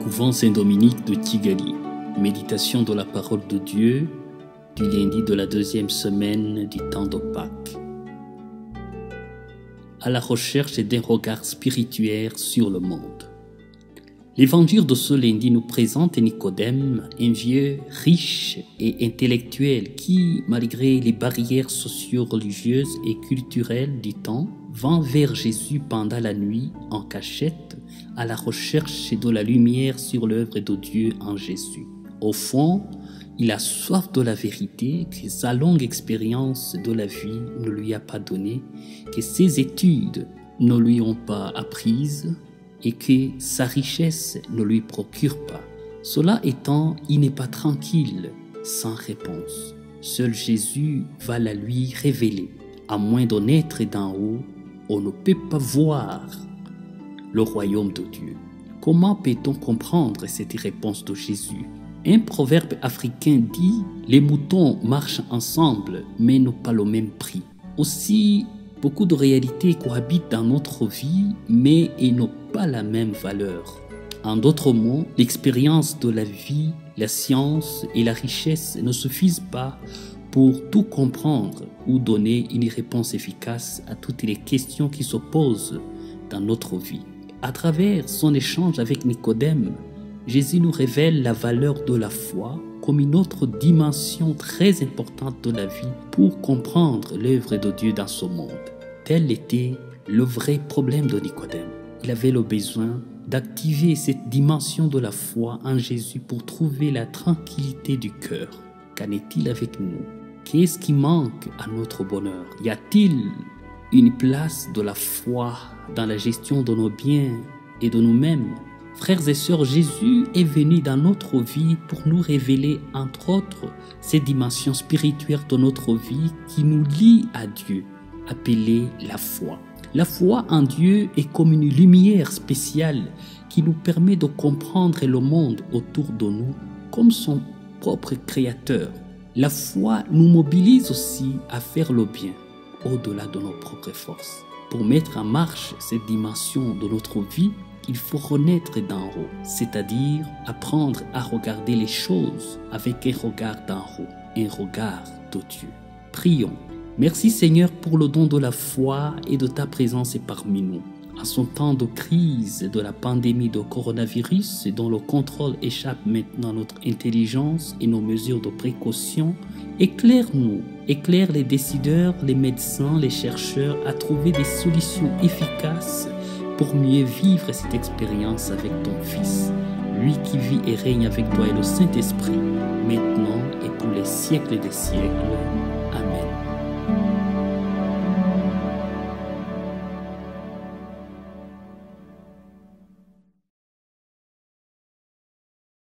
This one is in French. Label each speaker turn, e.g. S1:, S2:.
S1: Couvent Saint-Dominique de Kigali. Méditation de la parole de Dieu du lundi de la deuxième semaine du temps de Pâques. À la recherche d'un regard spirituel sur le monde. L'évangile de ce lundi nous présente Nicodème, un vieux riche et intellectuel qui, malgré les barrières socio-religieuses et culturelles du temps, vint vers Jésus pendant la nuit en cachette à la recherche de la lumière sur l'œuvre de Dieu en Jésus. Au fond, il a soif de la vérité que sa longue expérience de la vie ne lui a pas donnée, que ses études ne lui ont pas apprises et que sa richesse ne lui procure pas. Cela étant, il n'est pas tranquille, sans réponse. Seul Jésus va la lui révéler. À moins de naître d'en haut, on ne peut pas voir le royaume de Dieu. Comment peut-on comprendre cette réponse de Jésus? Un proverbe africain dit « Les moutons marchent ensemble, mais n'ont pas le même prix ». Aussi, beaucoup de réalités cohabitent dans notre vie, mais elles n'ont pas la même valeur. En d'autres mots, l'expérience de la vie, la science et la richesse ne suffisent pas pour tout comprendre ou donner une réponse efficace à toutes les questions qui se posent dans notre vie. À travers son échange avec Nicodème, Jésus nous révèle la valeur de la foi comme une autre dimension très importante de la vie pour comprendre l'œuvre de Dieu dans ce monde. Tel était le vrai problème de Nicodème. Il avait le besoin d'activer cette dimension de la foi en Jésus pour trouver la tranquillité du cœur. Qu'en est-il avec nous? Qu'est-ce qui manque à notre bonheur? Y a-t-il une place de la foi dans la gestion de nos biens et de nous-mêmes? Frères et sœurs, Jésus est venu dans notre vie pour nous révéler, entre autres, ces dimensions spirituelles de notre vie qui nous lient à Dieu, appelée la foi. La foi en Dieu est comme une lumière spéciale qui nous permet de comprendre le monde autour de nous comme son propre créateur. La foi nous mobilise aussi à faire le bien au-delà de nos propres forces. Pour mettre en marche cette dimension de notre vie, il faut renaître d'en haut, c'est-à-dire apprendre à regarder les choses avec un regard d'en haut, un regard de Dieu. Prions. Merci Seigneur pour le don de la foi et de ta présence parmi nous. En ce temps de crise de la pandémie de coronavirus dont le contrôle échappe maintenant à notre intelligence et nos mesures de précaution, éclaire-nous, éclaire les décideurs, les médecins, les chercheurs à trouver des solutions efficaces pour mieux vivre cette expérience avec ton Fils, lui qui vit et règne avec toi et le Saint-Esprit, maintenant et pour les siècles des siècles.